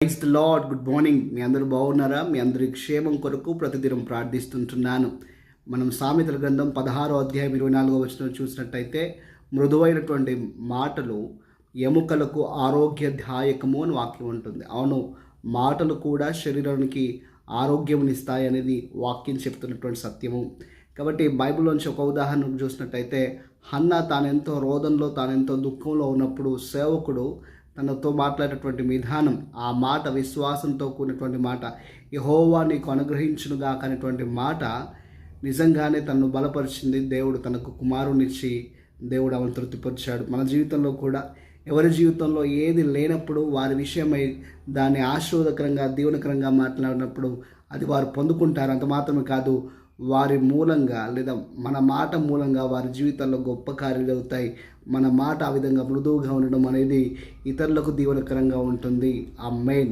Praise the lord. Good morning. మీ అందరూ బాగున్నారా? మీ అందరి క్షేమం కొరకు ప్రతిదినం ప్రార్థిస్తుంటున్నాను. మనం సామెతల గ్రంథం 16వ అధ్యాయం 24వ వచనం చూసినట్టయితే, మృదువైనటువంటి మాటలు ఎముకలకు ఆరోగ్యదాయకము అని వాక్యం ఉంటుంది. అవును, మాటలు కూడా శరీరానికి ఆరోగ్యమునిస్తాయి అనేది వాక్యం చెప్తున్నటువంటి సత్యము. కాబట్టి బైబిల్లోంచి ఒక ఉదాహరణ చూసినట్టయితే, హన్నా తానెంతో రోదనలో, తానెంతో దుఃఖంలో ఉన్నప్పుడు సేవకుడు తనతో మాట్లాడేటువంటి విధానం, ఆ మాట విశ్వాసంతో కూడినటువంటి మాట, యెహోవా నీకు అనుగ్రహించునుగా అనేటువంటి మాట నిజంగానే తనను బలపరిచింది. దేవుడు తనకు కుమారునిచ్చి దేవుడు అవను తృప్తిపరిచాడు. మన జీవితంలో కూడా ఎవరి జీవితంలో ఏది లేనప్పుడు వారి విషయమై దాన్ని ఆశీర్వాదకరంగా దీవెనకరంగా మాట్లాడినప్పుడు అది వారు పొందుకుంటారు. అంత మాత్రమే కాదు, వారి మూలంగా లేదా మన మాట మూలంగా వారి జీవితాల్లో గొప్ప కార్యాలు అవుతాయి. మన మాట ఆ విధంగా మృదువుగా ఉండడం అనేది ఇతరులకు దీవెనకరంగా ఉంటుంది. ఆమేన్.